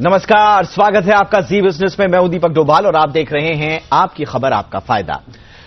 नमस्कार, स्वागत है आपका जी बिजनेस में। मैं हूं दीपक डोभाल और आप देख रहे हैं आपकी खबर आपका फायदा।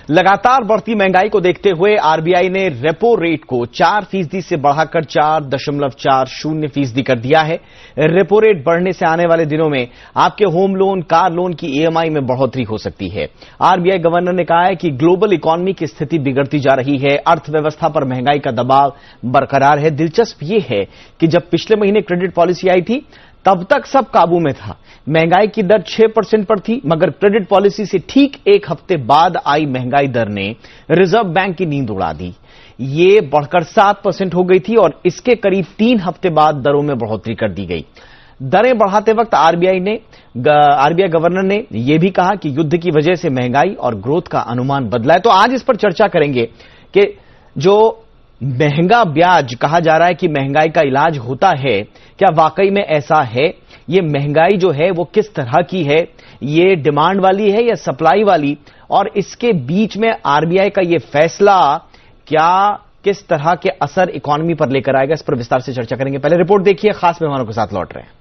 लगातार बढ़ती महंगाई को देखते हुए आरबीआई ने रेपो रेट को 4% से बढ़ाकर 4.40% कर दिया है। रेपो रेट बढ़ने से आने वाले दिनों में आपके होम लोन, कार लोन की ईएमआई में बढ़ोतरी हो सकती है। आरबीआई गवर्नर ने कहा है कि ग्लोबल इकोनॉमी की स्थिति बिगड़ती जा रही है, अर्थव्यवस्था पर महंगाई का दबाव बरकरार है। दिलचस्प यह है कि जब पिछले महीने क्रेडिट पॉलिसी आई थी तब तक सब काबू में था, महंगाई की दर 6% पर थी, मगर क्रेडिट पॉलिसी से ठीक एक हफ्ते बाद आई महंगाई दर ने रिजर्व बैंक की नींद उड़ा दी। ये बढ़कर 7% हो गई थी और इसके करीब 3 हफ्ते बाद दरों में बढ़ोतरी कर दी गई। दरें बढ़ाते वक्त आरबीआई गवर्नर ने यह भी कहा कि युद्ध की वजह से महंगाई और ग्रोथ का अनुमान बदला है। तो आज इस पर चर्चा करेंगे कि जो महंगा ब्याज कहा जा रहा है कि महंगाई का इलाज होता है, क्या वाकई में ऐसा है? ये महंगाई जो है वो किस तरह की है? ये डिमांड वाली है या सप्लाई वाली? और इसके बीच में आरबीआई का ये फैसला क्या किस तरह के असर इकोनॉमी पर लेकर आएगा, इस पर विस्तार से चर्चा करेंगे। पहले रिपोर्ट देखिए, खास मेहमानों के साथ लौट रहे हैं।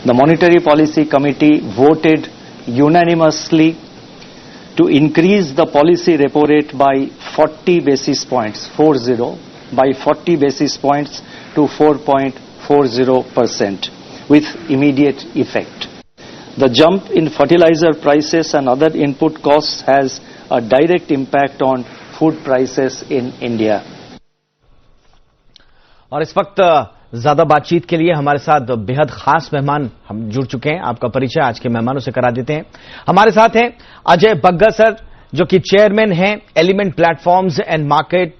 The Monetary Policy Committee voted unanimously to increase the policy repo rate by 40 basis points, by 40 basis points to 4.40% with immediate effect. The jump in fertilizer prices and other input costs has a direct impact on food prices in India. और इस वक्त ज्यादा बातचीत के लिए हमारे साथ बेहद खास मेहमान हम जुड़ चुके हैं। आपका परिचय आज के मेहमानों से करा देते हैं। हमारे साथ हैं अजय बग्गा सर, जो कि चेयरमैन हैं element platforms and market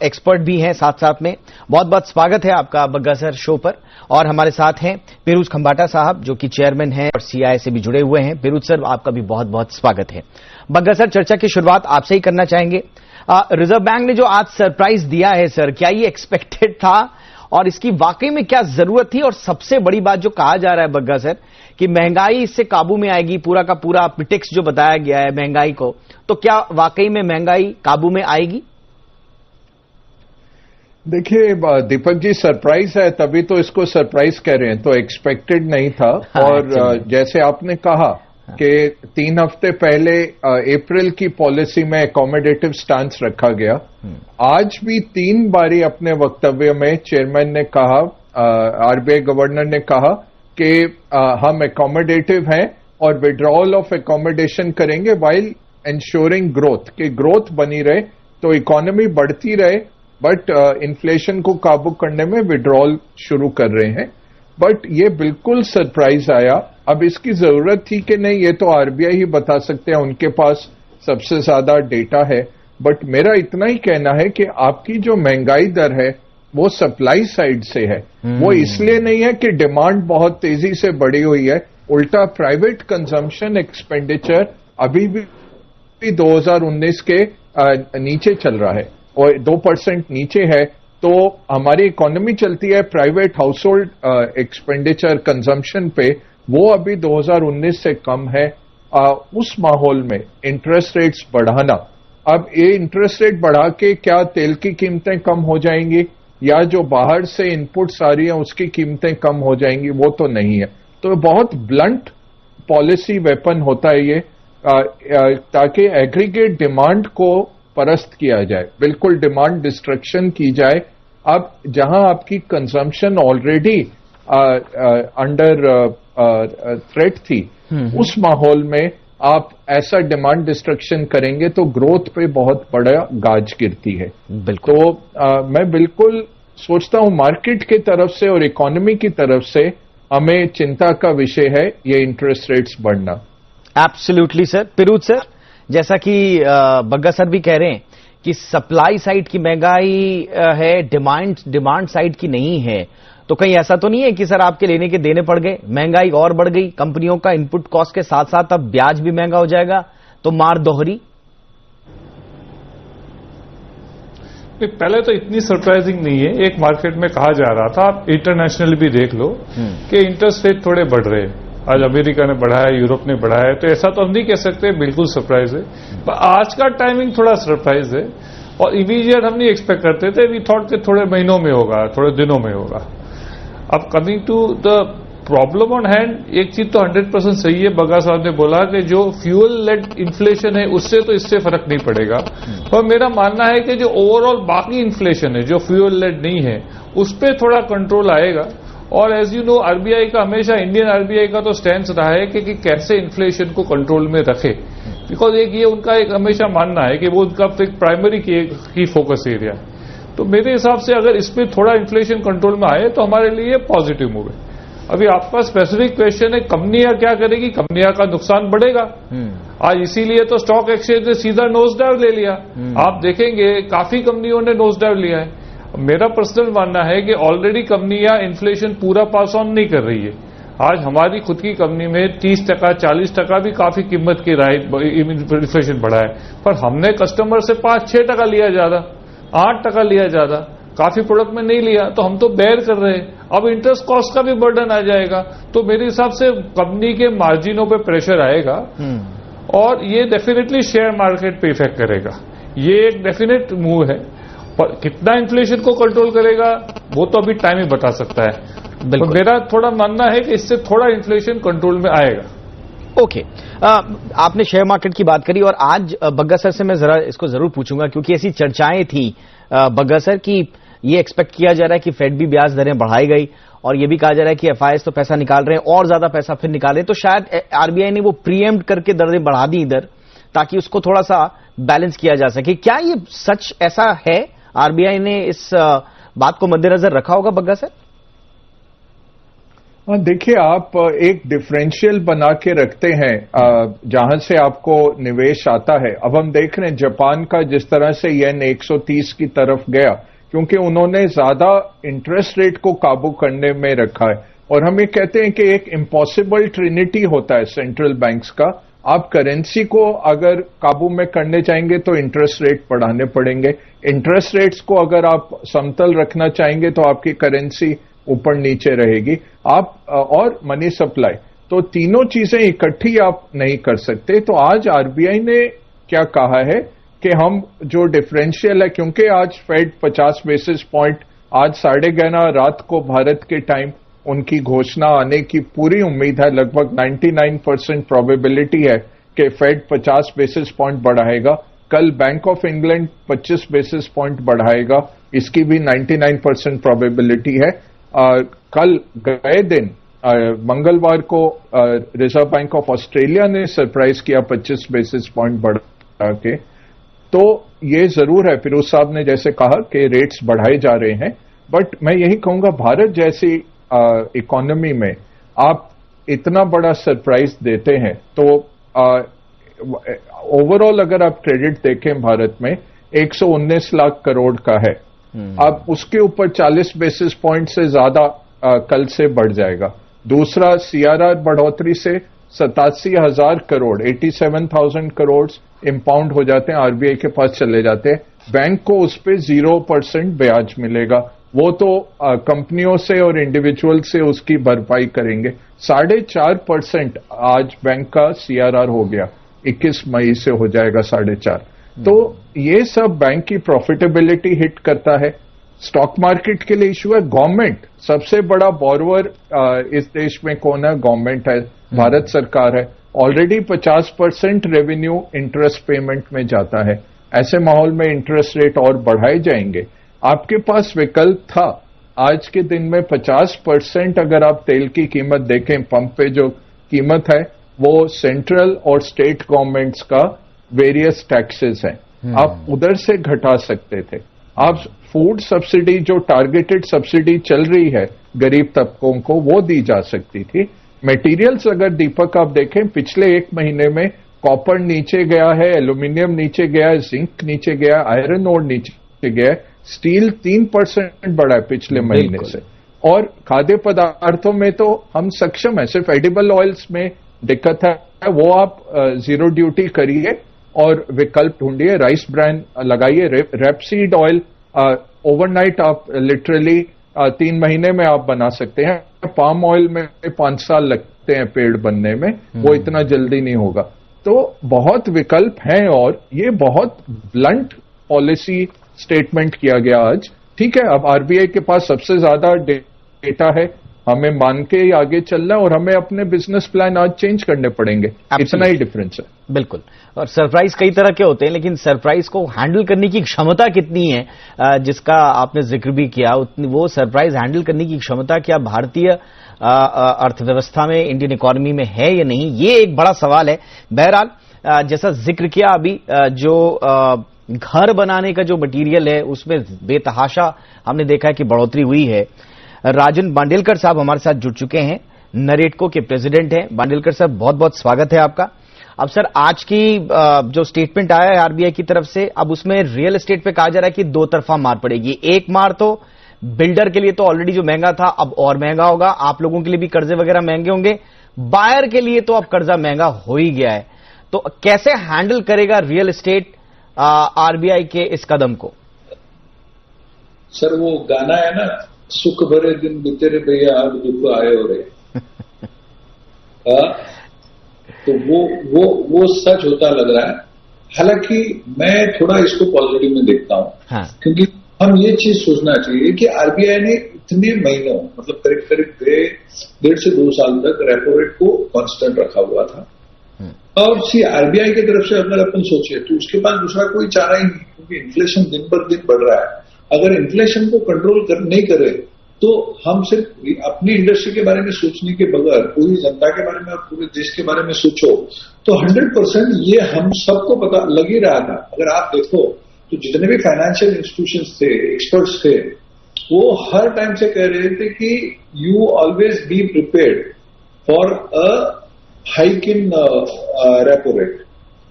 expert भी हैं साथ में। बहुत बहुत स्वागत है आपका बग्गा सर शो पर। और हमारे साथ हैं पेरूज खंबाटा साहब, जो कि चेयरमैन हैं और सीआई से भी जुड़े हुए हैं। पेरूज सर, आपका भी बहुत बहुत स्वागत है। बग्गा सर, चर्चा की शुरुआत आपसे ही करना चाहेंगे। रिजर्व बैंक ने जो आज सरप्राइज दिया है सर, क्या ये एक्सपेक्टेड था और इसकी वाकई में क्या जरूरत थी? और सबसे बड़ी बात जो कहा जा रहा है बग्गा सर कि महंगाई इससे काबू में आएगी, पूरा का पूरा पिटेक्स जो बताया गया है महंगाई को, तो क्या वाकई में महंगाई काबू में आएगी? देखिए दीपक जी, सरप्राइज है तभी तो इसको सरप्राइज कह रहे हैं, तो एक्सपेक्टेड नहीं था। और जैसे आपने कहा कि 3 हफ्ते पहले अप्रैल की पॉलिसी में अकोमोडेटिव स्टांस रखा गया। आज भी 3 बारी अपने वक्तव्य में चेयरमैन ने कहा, आरबीआई गवर्नर ने कहा कि हम अकोमोडेटिव हैं और विड्रॉल ऑफ अकोमोडेशन करेंगे वाइल इंश्योरिंग ग्रोथ, कि ग्रोथ बनी रहे तो इकोनॉमी बढ़ती रहे, बट इन्फ्लेशन को काबू करने में विड्रॉल शुरू कर रहे हैं। बट ये बिल्कुल सरप्राइज आया। अब इसकी जरूरत थी कि नहीं, ये तो आरबीआई ही बता सकते हैं, उनके पास सबसे ज्यादा डेटा है। बट मेरा इतना ही कहना है कि आपकी जो महंगाई दर है वो सप्लाई साइड से है। वो इसलिए नहीं है कि डिमांड बहुत तेजी से बढ़ी हुई है, उल्टा प्राइवेट कंजम्पशन एक्सपेंडिचर अभी भी 2019 के नीचे चल रहा है और 2% नीचे है। तो हमारी इकोनॉमी चलती है private house hold expenditure consumption पे, वो अभी 2019 से कम है। उस माहौल में इंटरेस्ट रेट्स बढ़ाना, अब ये इंटरेस्ट रेट बढ़ा के क्या तेल की कीमतें कम हो जाएंगी या जो बाहर से इनपुट्स आ रही हैं उसकी कीमतें कम हो जाएंगी, वो तो नहीं है। तो बहुत ब्लंट पॉलिसी वेपन होता है ये, ताकि एग्रीगेट डिमांड को परस्त किया जाए, बिल्कुल डिमांड डिस्ट्रक्शन की जाए। अब जहां आपकी कंजम्पशन ऑलरेडी अंडर थ्रेट थी, उस माहौल में आप ऐसा डिमांड डिस्ट्रक्शन करेंगे तो ग्रोथ पे बहुत बड़ा गाज गिरती है। बिल्कुल। तो मैं बिल्कुल सोचता हूं मार्केट की तरफ से और इकोनॉमी की तरफ से हमें चिंता का विषय है ये इंटरेस्ट रेट्स बढ़ना। Absolutely sir. पेरूज सर, जैसा कि बग्गा सर भी कह रहे हैं कि सप्लाई साइड की महंगाई है, डिमांड साइड की नहीं है, तो कहीं ऐसा तो नहीं है कि सर आपके लेने के देने पड़ गए, महंगाई और बढ़ गई, कंपनियों का इनपुट कॉस्ट के साथ साथ अब ब्याज भी महंगा हो जाएगा, तो मार दोहरी? पहले तो इतनी सरप्राइजिंग नहीं है। एक मार्केट में कहा जा रहा था, आप इंटरनेशनल भी देख लो कि इंटरेस्ट रेट थोड़े बढ़ रहे हैं। आज अमेरिका ने बढ़ाया, यूरोप ने बढ़ाया, तो ऐसा तो हम नहीं कह सकते बिल्कुल सरप्राइज है। पर आज का टाइमिंग थोड़ा सरप्राइज है। और इमीडिएट हम नहीं एक्सपेक्ट करते थे, वी थॉट कि थोड़े महीनों में होगा, थोड़े दिनों में होगा। अब coming to the problem on hand, एक चीज तो 100% सही है, बग्गा साहब ने बोला कि जो फ्यूल लेड इन्फ्लेशन है उससे तो इससे फर्क नहीं पड़ेगा, पर मेरा मानना है कि जो ओवरऑल बाकी इन्फ्लेशन है जो फ्यूल लेड नहीं है उस पर थोड़ा कंट्रोल आएगा। और एज यू नो आरबीआई का हमेशा, इंडियन आरबीआई का तो स्टैंड रहा है कि कैसे इन्फ्लेशन को कंट्रोल में रखे, बिकॉज एक ये उनका एक हमेशा मानना है कि वो उनका प्राइमरी की फोकस एरिया है। तो मेरे हिसाब से अगर इसमें थोड़ा इन्फ्लेशन कंट्रोल में आए तो हमारे लिए पॉजिटिव मूव है। अभी आपका स्पेसिफिक क्वेश्चन है कंपनियां क्या करेगी, कंपनियां का नुकसान बढ़ेगा। आज इसीलिए तो स्टॉक एक्सचेंज ने सीधा नोज डाउन ले लिया। आप देखेंगे काफी कंपनियों ने नोज डाउन लिया है। मेरा पर्सनल मानना है कि ऑलरेडी कंपनियां इन्फ्लेशन पूरा पास ऑन नहीं कर रही है। आज हमारी खुद की कंपनी में 30%, 40% भी काफी कीमत की इन्फ्लेशन बढ़ा है, पर हमने कस्टमर से 5-6% लिया ज्यादा, 8% लिया ज्यादा, काफी प्रोडक्ट में नहीं लिया, तो हम तो बेयर कर रहे हैं। अब इंटरेस्ट कॉस्ट का भी बर्डन आ जाएगा, तो मेरे हिसाब से कंपनी के मार्जिनों पे प्रेशर आएगा और ये डेफिनेटली शेयर मार्केट पे इफेक्ट करेगा। ये एक डेफिनेट मूव है, पर कितना इन्फ्लेशन को कंट्रोल करेगा वो तो अभी टाइम ही बता सकता है। तो मेरा थोड़ा मानना है कि इससे थोड़ा इन्फ्लेशन कंट्रोल में आएगा। ओके, आपने शेयर मार्केट की बात करी और आज बग्गा सर से मैं जरा इसको जरूर पूछूंगा, क्योंकि ऐसी चर्चाएं थी बग्गा सर की ये एक्सपेक्ट किया जा रहा है कि फेड भी ब्याज दरें बढ़ाई गई और ये भी कहा जा रहा है कि एफआईएस तो पैसा निकाल रहे हैं और ज्यादा पैसा फिर निकाल रहे हैं, तो शायद आरबीआई ने वो प्रीएम्प्ट करके दरें बढ़ा दी इधर ताकि उसको थोड़ा सा बैलेंस किया जा सके। क्या ये सच ऐसा है? आरबीआई ने इस बात को मद्देनजर रखा होगा बग्गा सर? देखिए, आप एक डिफरेंशियल बना के रखते हैं जहां से आपको निवेश आता है। अब हम देख रहे हैं जापान का जिस तरह से येन 130 की तरफ गया, क्योंकि उन्होंने ज्यादा इंटरेस्ट रेट को काबू करने में रखा है। और हम ये कहते हैं कि एक इम्पॉसिबल ट्रिनिटी होता है सेंट्रल बैंक्स का। आप करेंसी को अगर काबू में करने चाहेंगे तो इंटरेस्ट रेट बढ़ाने पड़ेंगे, इंटरेस्ट रेट्स को अगर आप समतल रखना चाहेंगे तो आपकी करेंसी ऊपर नीचे रहेगी, आप और मनी सप्लाई, तो तीनों चीजें इकट्ठी आप नहीं कर सकते। तो आज आरबीआई ने क्या कहा है कि हम जो डिफरेंशियल है, क्योंकि आज फेड 50 बेसिस पॉइंट, आज 11:30 रात को भारत के टाइम उनकी घोषणा आने की पूरी उम्मीद है, लगभग 99% प्रोबेबिलिटी है कि फेड 50 बेसिस पॉइंट बढ़ाएगा। कल bank of England 25 basis point बढ़ाएगा, इसकी भी 99% प्रोबेबिलिटी है। कल गए दिन मंगलवार को रिजर्व बैंक ऑफ ऑस्ट्रेलिया ने सरप्राइज किया 25 बेसिस पॉइंट बढ़ा के। तो ये जरूर है, फिरोज साहब ने जैसे कहा कि रेट्स बढ़ाए जा रहे हैं, बट मैं यही कहूंगा भारत जैसी इकोनॉमी में आप इतना बड़ा सरप्राइज देते हैं तो ओवरऑल अगर आप क्रेडिट देखें भारत में 119 लाख करोड़ का है। अब उसके ऊपर 40 बेसिस पॉइंट से ज्यादा कल से बढ़ जाएगा। दूसरा, सीआरआर बढ़ोतरी से 87,000 करोड़ 87,000 करोड़ इंपाउंड हो जाते हैं, आरबीआई के पास चले जाते हैं। बैंक को उस पर 0% ब्याज मिलेगा, वो तो कंपनियों से और इंडिविजुअल से उसकी भरपाई करेंगे। 4.5% आज बैंक का सीआरआर हो गया, 21 मई से हो जाएगा 4.5। तो ये सब बैंक की प्रॉफिटेबिलिटी हिट करता है। स्टॉक मार्केट के लिए इशू है। गवर्नमेंट सबसे बड़ा बोरोवर इस देश में कौन है? गवर्नमेंट है, भारत सरकार है। ऑलरेडी 50% रेवेन्यू इंटरेस्ट पेमेंट में जाता है। ऐसे माहौल में इंटरेस्ट रेट और बढ़ाए जाएंगे। आपके पास विकल्प था, आज के दिन में 50% अगर आप तेल की कीमत देखें, पंप पे जो कीमत है वो सेंट्रल और स्टेट गवर्नमेंट्स का वेरियस टैक्सेस हैं, आप उधर से घटा सकते थे। आप फूड सब्सिडी, जो टारगेटेड सब्सिडी चल रही है गरीब तबकों को, वो दी जा सकती थी। मटेरियल्स अगर दीपक आप देखें, पिछले 1 महीने में कॉपर नीचे गया है, एल्यूमिनियम नीचे गया है, जिंक नीचे गया है, आयरन ओर नीचे गया है, स्टील 3% बढ़ा है पिछले महीने से। और खाद्य पदार्थों में तो हम सक्षम है, सिर्फ एडिबल ऑयल्स में दिक्कत है, वो आप जीरो ड्यूटी करिए और विकल्प ढूंढिए, राइस ब्रांड लगाइए, रेपसीड ऑयल ओवरनाइट आप लिटरली 3 महीने में आप बना सकते हैं। पाम ऑयल में 5 साल लगते हैं पेड़ बनने में, वो इतना जल्दी नहीं होगा। तो बहुत विकल्प हैं और ये बहुत ब्लंट पॉलिसी स्टेटमेंट किया गया आज। ठीक है, अब आरबीआई के पास सबसे ज्यादा डेटा है, हमें मान के ही आगे चलना है और हमें अपने बिजनेस प्लान आज चेंज करने पड़ेंगे। इतना ही डिफरेंस है। बिल्कुल। और सरप्राइज कई तरह के होते हैं, लेकिन सरप्राइज को हैंडल करने की क्षमता कितनी है, जिसका आपने जिक्र भी किया, वो सरप्राइज हैंडल करने की क्षमता क्या भारतीय अर्थव्यवस्था में, इंडियन इकोनॉमी में है या नहीं, ये एक बड़ा सवाल है। बहरहाल जैसा जिक्र किया अभी, जो घर बनाने का जो मटेरियल है उसमें बेतहाशा हमने देखा है कि बढ़ोतरी हुई है। राजन बांडेलकर साहब हमारे साथ जुड़ चुके हैं, नरेटको के प्रेसिडेंट हैं। बांडेलकर साहब, बहुत बहुत स्वागत है आपका। अब सर, आज की जो स्टेटमेंट आया है आरबीआई की तरफ से, अब उसमें रियल एस्टेट पे कहा जा रहा है कि दो तरफा मार पड़ेगी। एक मार तो बिल्डर के लिए तो ऑलरेडी जो महंगा था अब और महंगा होगा, आप लोगों के लिए भी कर्जे वगैरह महंगे होंगे, बायर के लिए तो अब कर्जा महंगा हो ही गया है। तो कैसे हैंडल करेगा रियल एस्टेट आरबीआई के इस कदम को? सर, वो गाना है ना, सुख भरे दिन बीते रे भैया अब दुख आए हो रहे। तो वो सच होता लग रहा है। हालांकि मैं थोड़ा इसको पॉजिटिव में देखता हूं। हाँ। क्योंकि हम ये चीज सोचना चाहिए कि आरबीआई ने इतने महीनों, मतलब करीब 1.5 से 2 साल तक रेपो रेट को कांस्टेंट रखा हुआ था। और आरबीआई की तरफ से अगर अपन सोचे तो उसके पास दूसरा कोई चारा ही नहीं, क्योंकि इन्फ्लेशन दिन पर दिन बढ़ रहा है। अगर इन्फ्लेशन को कंट्रोल नहीं करे तो हम सिर्फ अपनी इंडस्ट्री के बारे में सोचने के बगैर पूरी जनता के बारे में और पूरे देश के बारे में सोचो तो 100% ये हम सबको पता लग ही रहा था। अगर आप देखो तो जितने भी फाइनेंशियल इंस्टीट्यूशंस थे, एक्सपर्ट्स थे, वो हर टाइम से कह रहे थे कि you always be prepared for a hike in repo rate.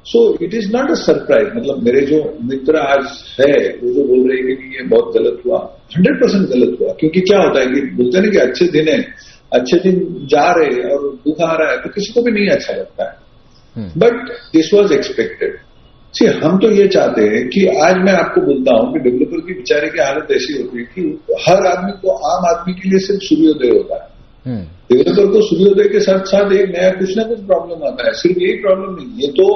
So it is not a surprise. मतलब मेरे जो मित्र आज है वो जो बोल रहे हैं कि ये बहुत गलत हुआ, 100% गलत हुआ। क्योंकि क्या होता है कि बोलते हैं ना कि अच्छे दिन है, अच्छे दिन जा रहे और दुख आ रहा है तो किसी को भी नहीं अच्छा लगता है। But this was expected. हम तो ये चाहते हैं कि आज मैं आपको बोलता हूं कि डेवलपर की बेचारे की हालत ऐसी होती है कि हर आदमी को, आम आदमी के लिए सिर्फ सूर्योदय होता है। डेवलपर को सूर्योदय के साथ साथ एक नया कुछ ना कुछ प्रॉब्लम आता है। सिर्फ यही प्रॉब्लम नहीं, ये तो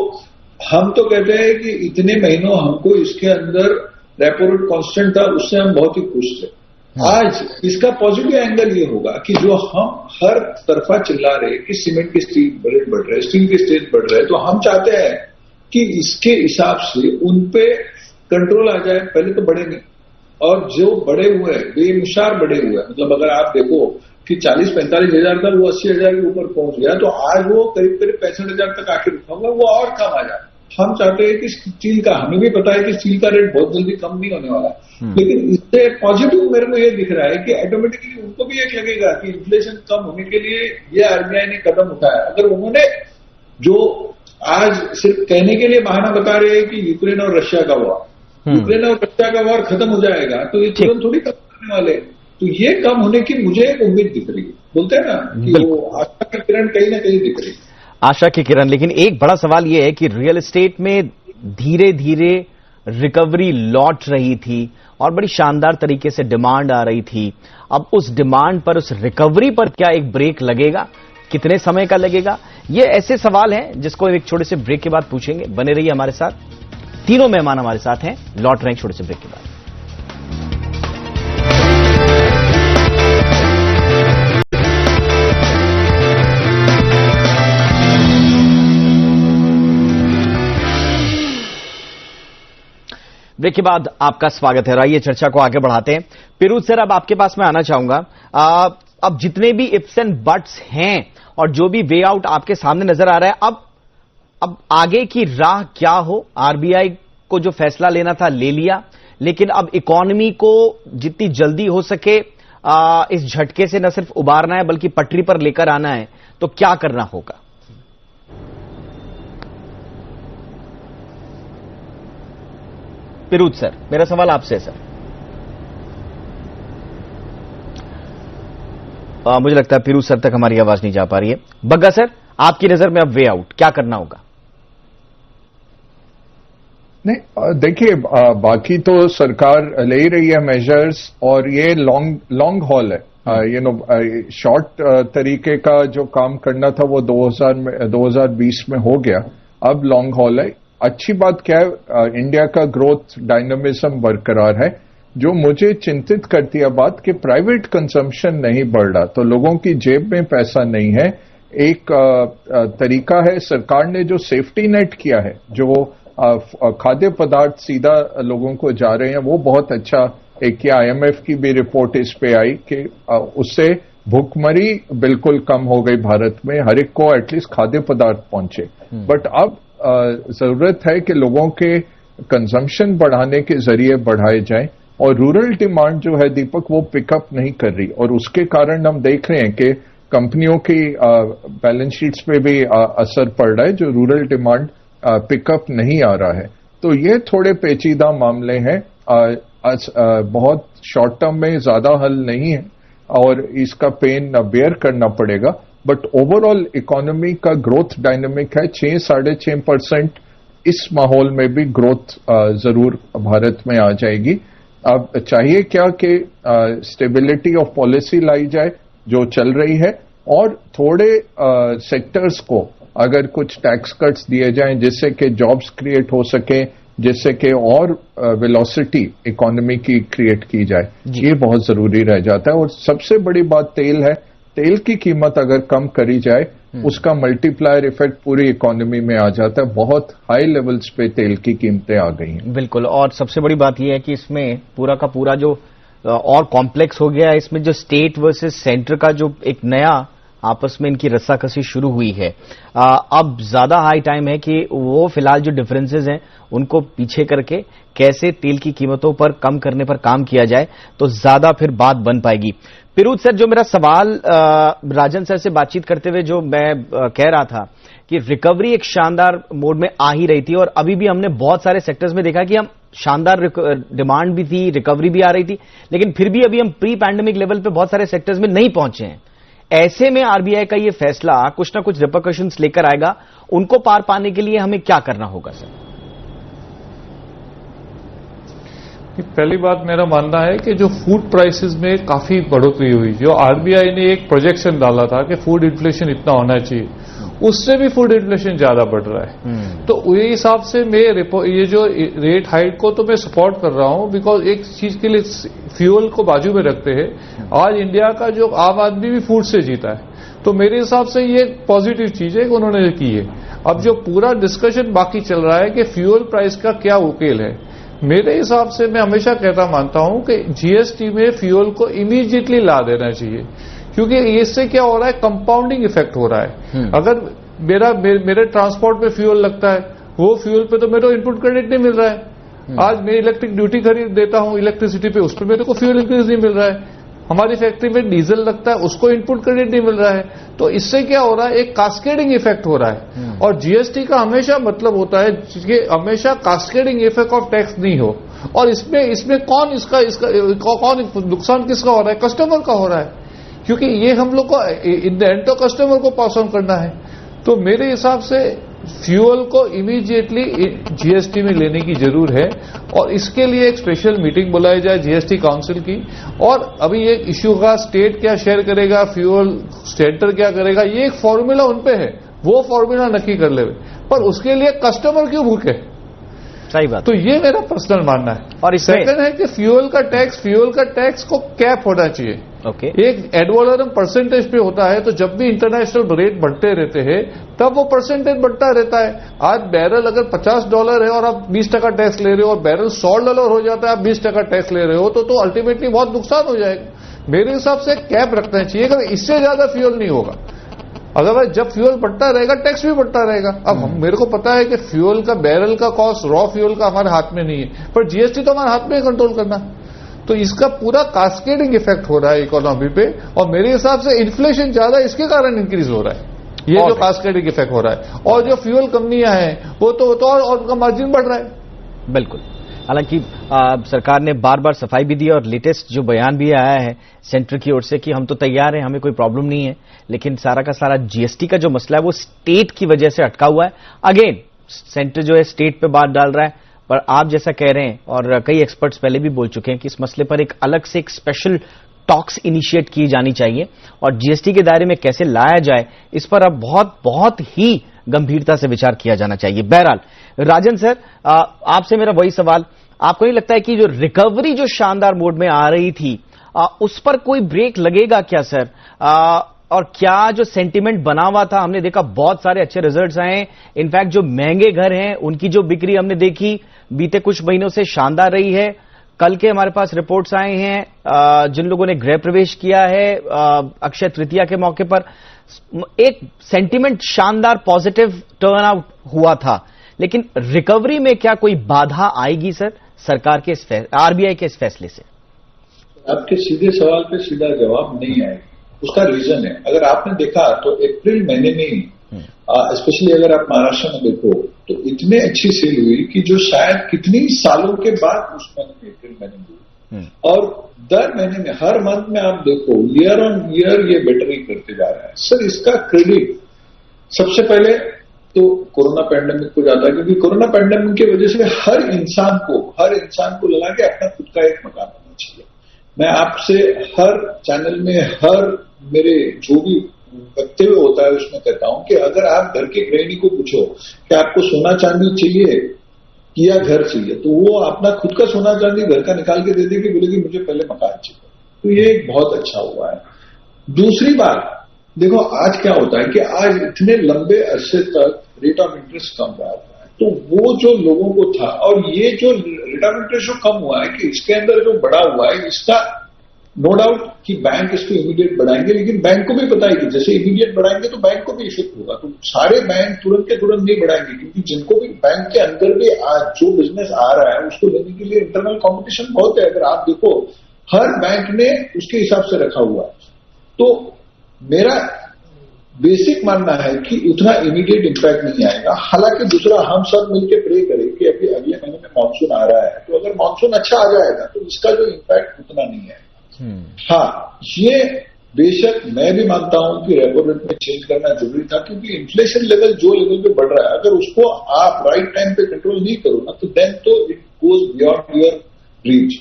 हम तो कहते हैं कि इतने महीनों हमको इसके अंदर रेपो रेट कांस्टेंट था, उससे हम बहुत ही खुश थे। आज इसका पॉजिटिव एंगल ये होगा कि जो हम हर तरफा चिल्ला रहे कि सीमेंट के स्टील रेट बढ़ रहे, स्टील के स्टेट बढ़ रहे, तो हम चाहते हैं कि इसके हिसाब से उन पे कंट्रोल आ जाए। पहले तो बढ़े नहीं, और जो बढ़े हुए हैं बेमिसाल बढ़े हुए हैं। मतलब अगर आप देखो कि 40-45 हजार था, वो 80 हजार के ऊपर पहुंच गया, तो आज वो करीब 65 हजार तक आके रुका हुआ, वो और कम आ जाए। हम चाहते हैं कि स्टील का, हमें भी पता है कि स्टील का रेट बहुत जल्दी कम नहीं होने वाला, लेकिन इससे पॉजिटिव मेरे को ये दिख रहा है कि ऑटोमेटिकली उनको भी एक लगेगा कि इन्फ्लेशन कम होने के लिए ये आरबीआई ने कदम उठाया। अगर उन्होंने जो आज सिर्फ कहने के लिए बहाना बता रहे हैं कि यूक्रेन और रशिया का वॉर, यूक्रेन और रशिया का वॉर खत्म हो जाएगा, तो ये तुरंत थोड़ी खत्म करने वाले। तो ये कम होने की मुझे एक उम्मीद दिख रही है। बोलते हैं ना कि वो आशा की किरण कहीं ना कहीं दिख रही है, आशा की किरण। लेकिन एक बड़ा सवाल यह है कि रियल एस्टेट में धीरे धीरे रिकवरी लौट रही थी और बड़ी शानदार तरीके से डिमांड आ रही थी। अब उस डिमांड पर, उस रिकवरी पर क्या एक ब्रेक लगेगा? कितने समय का लगेगा? ये ऐसे सवाल हैं जिसको एक छोटे से ब्रेक के बाद पूछेंगे। बने रहिए हमारे साथ। तीनों मेहमान हमारे साथ हैं, लौट रहे हैं छोटे से ब्रेक के बाद। ब्रेक के बाद आपका स्वागत है। आइए चर्चा को आगे बढ़ाते हैं। पिरूज सर, अब आपके पास मैं आना चाहूंगा। अब जितने भी इफ्स एंड बट्स हैं और जो भी वे आउट आपके सामने नजर आ रहा है, अब आगे की राह क्या हो? आरबीआई को जो फैसला लेना था ले लिया, लेकिन अब इकोनॉमी को जितनी जल्दी हो सके इस झटके से न सिर्फ उबारना है बल्कि पटरी पर लेकर आना है, तो क्या करना होगा? पिरूज सर, मेरा सवाल आपसे सर। मुझे लगता है पिरूज सर तक हमारी आवाज नहीं जा पा रही है। बग्गा सर, आपकी नजर में अब वे आउट क्या करना होगा? नहीं, देखिए, बाकी तो सरकार ले ही रही है मेजर्स, और ये लॉन्ग हॉल है। शॉर्ट तरीके का जो काम करना था वो 2020 में हो गया। अब लॉन्ग हॉल है। अच्छी बात क्या है, इंडिया का ग्रोथ डायनामिज्म बरकरार है। जो मुझे चिंतित करती है बात कि प्राइवेट कंजम्पशन नहीं बढ़ रहा, तो लोगों की जेब में पैसा नहीं है। एक तरीका है, सरकार ने जो सेफ्टी नेट किया है, जो खाद्य पदार्थ सीधा लोगों को जा रहे हैं, वो बहुत अच्छा एक IMF की भी रिपोर्ट इस पे आई कि उससे भूखमरी बिल्कुल कम हो गई भारत में, हर एक को एटलीस्ट खाद्य पदार्थ पहुंचे। बट अब जरूरत है कि लोगों के कंजम्पशन बढ़ाने के जरिए बढ़ाए जाएं, और रूरल डिमांड जो है दीपक वो पिकअप नहीं कर रही, और उसके कारण हम देख रहे हैं कि कंपनियों की बैलेंस शीट्स पे भी असर पड़ रहा है, जो रूरल डिमांड पिकअप नहीं आ रहा है। तो ये थोड़े पेचीदा मामले हैं, बहुत शॉर्ट टर्म में ज्यादा हल नहीं है और इसका पेन बेयर करना पड़ेगा। बट ओवरऑल इकोनॉमी का ग्रोथ डायनामिक है, 6-6.5% इस माहौल में भी ग्रोथ जरूर भारत में आ जाएगी। अब चाहिए क्या कि स्टेबिलिटी ऑफ पॉलिसी लाई जाए जो चल रही है, और थोड़े सेक्टर्स को अगर कुछ टैक्स कट्स दिए जाएं जिससे कि जॉब्स क्रिएट हो सके, जिससे कि और वेलोसिटी इकोनॉमी की क्रिएट की जाए, ये बहुत जरूरी रह जाता है। और सबसे बड़ी बात तेल है, तेल की कीमत अगर कम करी जाए उसका मल्टीप्लायर इफेक्ट पूरी इकोनॉमी में आ जाता है। बहुत हाई लेवल्स पे तेल की कीमतें आ गई हैं। बिल्कुल, और सबसे बड़ी बात यह है कि इसमें पूरा का पूरा जो और कॉम्प्लेक्स हो गया है, इसमें जो स्टेट वर्सेस सेंटर का जो एक नया आपस में इनकी रस्साकसी शुरू हुई है, अब ज्यादा हाई टाइम है कि वो फिलहाल जो डिफरेंसेस हैं उनको पीछे करके कैसे तेल की कीमतों पर कम करने पर काम किया जाए, तो ज्यादा फिर बात बन पाएगी। पिरूज सर, जो मेरा सवाल राजन सर से बातचीत करते हुए जो मैं कह रहा था कि रिकवरी एक शानदार मोड में आ ही रही थी, और अभी भी हमने बहुत सारे सेक्टर्स में देखा कि हम शानदार डिमांड भी थी, रिकवरी भी आ रही थी, लेकिन फिर भी अभी हम प्री पैंडेमिक लेवल पे बहुत सारे सेक्टर्स में नहीं पहुंचे हैं। ऐसे में आरबीआई का ये फैसला कुछ ना कुछ रिपरकशंस लेकर आएगा, उनको पार पाने के लिए हमें क्या करना होगा सर? पहली बात मेरा मानना है कि जो फूड प्राइसेस में काफी बढ़ोतरी हुई, जो आरबीआई ने एक प्रोजेक्शन डाला था कि फूड इन्फ्लेशन इतना होना चाहिए, उससे भी फूड इन्फ्लेशन ज्यादा बढ़ रहा है। तो ये हिसाब से मैं ये जो रेट हाइक को तो मैं सपोर्ट कर रहा हूं, बिकॉज एक चीज के लिए फ्यूल को बाजू में रखते हैं, आज इंडिया का जो आम आदमी भी फूड से जीता है, तो मेरे हिसाब से ये पॉजिटिव चीज है कि उन्होंने की है। अब जो पूरा डिस्कशन बाकी चल रहा है कि फ्यूल प्राइस का क्या उकेल है, मेरे हिसाब से मैं हमेशा कहता मानता हूं कि जीएसटी में फ्यूल को इमीडिएटली ला देना चाहिए, क्योंकि इससे क्या हो रहा है, कंपाउंडिंग इफेक्ट हो रहा है। अगर मेरे ट्रांसपोर्ट पे फ्यूल लगता है, वो फ्यूल पे तो मेरे को इनपुट क्रेडिट नहीं मिल रहा है। आज मैं इलेक्ट्रिक ड्यूटी खरीद देता हूं इलेक्ट्रिसिटी पे, उस पर मेरे को फ्यूल इंक्रीज नहीं मिल रहा है। हमारी फैक्ट्री में डीजल लगता है, उसको इनपुट क्रेडिट नहीं मिल रहा है। तो इससे क्या हो रहा है, एक कास्केडिंग इफेक्ट हो रहा है। और जीएसटी का हमेशा मतलब होता है कि हमेशा कास्केडिंग इफेक्ट ऑफ टैक्स नहीं हो। और इसमें कौन कौन नुकसान किसका हो रहा है, कस्टमर का हो रहा है, क्योंकि ये हम लोग को इन द एंड तो कस्टमर को पास ऑन करना है। तो मेरे हिसाब से फ्यूल को इमीडिएटली जीएसटी में लेने की जरूर है, और इसके लिए एक स्पेशल मीटिंग बुलाई जाए जीएसटी काउंसिल की। और अभी एक इश्यू का स्टेट क्या शेयर करेगा, फ्यूल सेंटर क्या करेगा, ये एक फॉर्मूला उन पे है, वो फॉर्मूला नक्की कर ले, पर उसके लिए कस्टमर क्यों भूखे? सही बात। तो ये मेरा पर्सनल मानना है। और सेकंड है कि फ्यूल का टैक्स को कैप होना चाहिए। ओके। एक एडवोलरम परसेंटेज पे होता है, तो जब भी इंटरनेशनल रेट बढ़ते रहते हैं तब वो परसेंटेज बढ़ता रहता है। आज बैरल अगर $50 है और आप 20% टैक्स ले रहे हो, और बैरल $100 हो जाता है, आप 20% टैक्स ले रहे हो, तो अल्टीमेटली बहुत नुकसान हो जाएगा। मेरे हिसाब से कैप रखना चाहिए, अगर इससे ज्यादा फ्यूल नहीं होगा। अदरवाइज जब फ्यूल बढ़ता रहेगा, टैक्स भी बढ़ता रहेगा। अब मेरे को पता है कि फ्यूल का बैरल का कॉस्ट, रॉ फ्यूल का हमारे हाथ में नहीं है, पर जीएसटी तो हमारे हाथ में कंट्रोल करना। तो इसका पूरा कास्केडिंग इफेक्ट हो रहा है इकोनॉमी पे, और मेरे हिसाब से इन्फ्लेशन ज्यादा इसके कारण इंक्रीज हो रहा है, ये जो कास्केडिंग इफेक्ट हो रहा है। और जो फ्यूल कंपनियां हैं वो तो और उनका मार्जिन बढ़ रहा है। बिल्कुल। हालांकि सरकार ने बार बार सफाई भी दी, और लेटेस्ट जो बयान भी आया है सेंटर की ओर से कि हम तो तैयार हैं, हमें कोई प्रॉब्लम नहीं है, लेकिन सारा का सारा जीएसटी का जो मसला है वो स्टेट की वजह से अटका हुआ है। अगेन सेंटर जो है स्टेट पे बात डाल रहा है, पर आप जैसा कह रहे हैं और कई एक्सपर्ट्स पहले भी बोल चुके हैं कि इस मसले पर एक अलग से एक स्पेशल टॉक्स इनिशिएट की जानी चाहिए, और जीएसटी के दायरे में कैसे लाया जाए इस पर अब बहुत बहुत ही गंभीरता से विचार किया जाना चाहिए। बहरहाल राजन सर, आपसे मेरा वही सवाल, आपको नहीं लगता है कि जो रिकवरी जो शानदार मोड में आ रही थी उस पर कोई ब्रेक लगेगा क्या सर? और क्या जो सेंटीमेंट बना हुआ था, हमने देखा बहुत सारे अच्छे रिजल्ट्स आए हैं, इनफैक्ट जो महंगे घर हैं उनकी जो बिक्री हमने देखी बीते कुछ महीनों से शानदार रही है। कल के हमारे पास रिपोर्ट्स आए हैं जिन लोगों ने गृह प्रवेश किया है अक्षय तृतीया के मौके पर, एक सेंटीमेंट शानदार पॉजिटिव टर्न आउट हुआ था, लेकिन रिकवरी में क्या कोई बाधा आएगी सर सरकार के आरबीआई के इस फैसले से? आपके सीधे सवाल पे सीधा जवाब नहीं आएगा। उसका रीजन है, अगर आपने देखा तो अप्रैल महीने में ही स्पेशली अगर आप महाराष्ट्र में देखो तो इतने अच्छी सेल हुई कि जो शायद कितनी सालों के बाद उस महीने में अप्रैल महीने में हुई, और दर महीने में हर मंथ में आप देखो ईयर ऑन ईयर ये बेटरिंग करते जा रहा है। सर इसका क्रेडिट सबसे पहले तो कोरोना पैंडेमिक को जाता है, क्योंकि कोरोना पैंडेमिक की वजह से हर इंसान को लगा कि अपना खुद का एक मकान होना चाहिए। मैं आपसे हर चैनल में हर मेरे जो भी वक्तव्य होता है उसमें कहता हूं कि अगर आप घर के गृहिणी को पूछो कि आपको सोना चांदी चाहिए या घर चाहिए, तो वो अपना खुद का सोना चांदी घर का निकाल के दे देगी, बोलेगी मुझे पहले मकान चाहिए। तो ये एक बहुत अच्छा हुआ है। दूसरी बात देखो, आज क्या होता है कि आज इतने लंबे अरसे तक रेट ऑफ इंटरेस्ट कम रहा है, तो वो जो लोगों को था, और ये जो रेट ऑफ इंटरेस्ट जो कम हुआ है कि इसके अंदर जो बढ़ा हुआ है, इसका नो डाउट कि बैंक इसको इमीडिएट बढ़ाएंगे, लेकिन बैंक को भी पता है कि जैसे इमीडिएट बढ़ाएंगे तो बैंक को भी इफेक्ट होगा। तो सारे बैंक तुरंत के तुरंत नहीं बढ़ाएंगे, क्योंकि जिनको भी बैंक के अंदर भी आज जो बिजनेस आ रहा है उसको लेने के लिए इंटरनल कॉम्पिटिशन बहुत है। अगर आप देखो हर बैंक ने उसके हिसाब से रखा हुआ है। तो मेरा बेसिक मानना है कि उतना इमीडिएट इंपैक्ट नहीं आएगा। हालांकि दूसरा, हम सब मिलकर प्रे करें कि अभी अगले महीने में मानसून आ रहा है, तो अगर मानसून अच्छा आ जाएगा तो इसका जो इंपैक्ट उतना नहीं आएगा। हाँ, ये बेशक मैं भी मानता हूं कि रेपो रेट में चेंज करना जरूरी था, क्योंकि इन्फ्लेशन लेवल जो लेवल पे बढ़ रहा है, अगर उसको आप राइट टाइम पे कंट्रोल नहीं करो ना, तो देन तो it goes beyond your reach.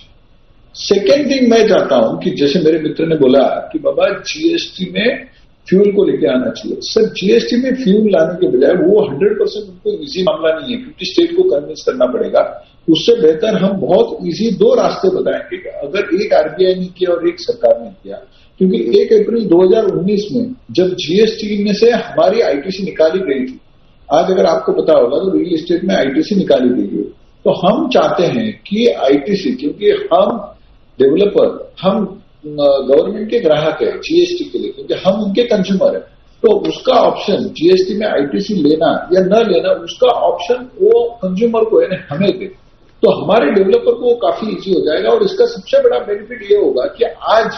Second thing मैं चाहता हूं कि जैसे मेरे मित्र ने बोला कि बाबा जीएसटी में फ्यूल को लेके आना चाहिए। सर जीएसटी में फ्यूल लाने के बजाय वो 100% उनको इजी मामला नहीं है, क्योंकि स्टेट को कन्विंस करना पड़ेगा। उससे बेहतर हम बहुत इजी दो रास्ते बताएंगे, अगर एक आरबीआई ने किया और एक सरकार ने किया। क्योंकि 1 अप्रैल 2019 में जब जीएसटी में से हमारी आईटीसी निकाली गई थी, आज अगर आपको पता होगा तो रियल एस्टेट में आईटीसी निकाली गई है, तो हम चाहते हैं कि आईटीसी, क्योंकि हम डेवलपर, हम गवर्नमेंट के ग्राहक है जीएसटी के लिए, क्योंकि हम उनके कंज्यूमर है, तो उसका ऑप्शन जीएसटी में आईटीसी लेना या न लेना, उसका ऑप्शन वो कंज्यूमर को यानी हमें दे, तो हमारे डेवलपर को काफी इजी हो जाएगा। और इसका सबसे बड़ा बेनिफिट ये होगा कि आज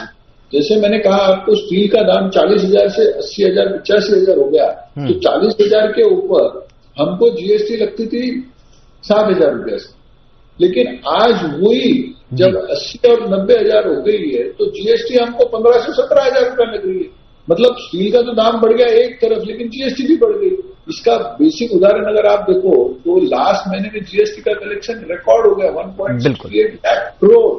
जैसे मैंने कहा आपको, स्टील का दाम 40,000 से 80,000 85,000 हो गया, तो 40,000 के ऊपर हमको जीएसटी लगती थी 7,000 रुपये से, लेकिन आज वही जब 80 और 90,000 हो गई है तो जीएसटी हमको 15 से 17,000 रुपये लग रही है। मतलब स्टील का तो दाम बढ़ गया एक तरफ, लेकिन जीएसटी भी बढ़ गई। इसका बेसिक उदाहरण अगर आप देखो तो लास्ट महीने में जीएसटी का कलेक्शन रिकॉर्ड हो गया 1.68 लाख करोड़।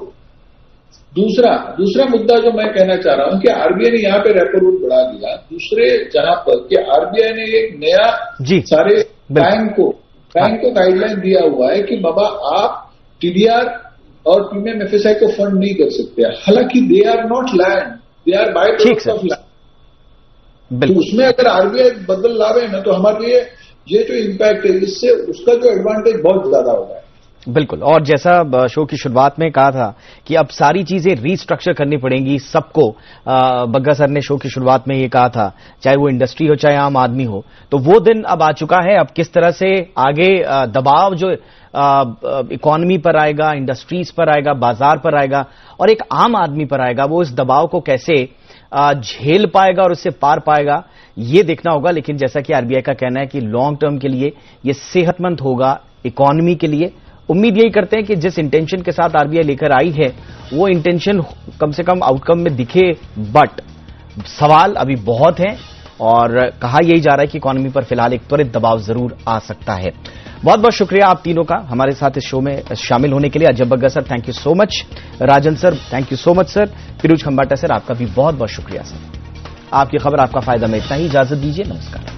दूसरा मुद्दा जो मैं कहना चाह रहा हूं कि आरबीआई ने यहाँ पे रेपो रेट बढ़ा दिया, दूसरे जहां पर कि आरबीआई ने एक नया सारे बैंक को गाइडलाइन दिया हुआ है कि बाबा आप टीडीआर और प्रीमियम एफएसआई को फंड नहीं कर सकते। हालांकि they are not land, they are by product of land. तो उसमें अगर आरबीआई बदल लावे ना, तो हमारे लिए ये जो इम्पैक्ट है, इससे उसका जो एडवांटेज बहुत ज्यादा होगा। बिल्कुल, और जैसा शो की शुरुआत में कहा था कि अब सारी चीजें रीस्ट्रक्चर करनी पड़ेंगी सबको, बग्गा सर ने शो की शुरुआत में ये कहा था, चाहे वो इंडस्ट्री हो चाहे आम आदमी हो, तो वो दिन अब आ चुका है। अब किस तरह से आगे दबाव जो इकोनॉमी पर आएगा, इंडस्ट्रीज पर आएगा, बाजार पर आएगा और एक आम आदमी पर आएगा, वो इस दबाव को कैसे झेल पाएगा और उससे पार पाएगा, ये देखना होगा। लेकिन जैसा कि आरबीआई का कहना है कि लॉन्ग टर्म के लिए ये सेहतमंद होगा इकोनॉमी के लिए। उम्मीद यही करते हैं कि जिस इंटेंशन के साथ आरबीआई लेकर आई है वो इंटेंशन कम से कम आउटकम में दिखे, बट सवाल अभी बहुत हैं और कहा यही जा रहा है कि इकोनॉमी पर फिलहाल एक त्वरित दबाव जरूर आ सकता है। बहुत बहुत शुक्रिया आप तीनों का हमारे साथ इस शो में शामिल होने के लिए। Ajay Bagga sir, thank you so much. Rajan sir, thank you so much sir. Firoz Khambata sir, आपका भी बहुत बहुत शुक्रिया सर। आपकी खबर आपका फायदा में इतना ही, इजाजत दीजिए, नमस्कार।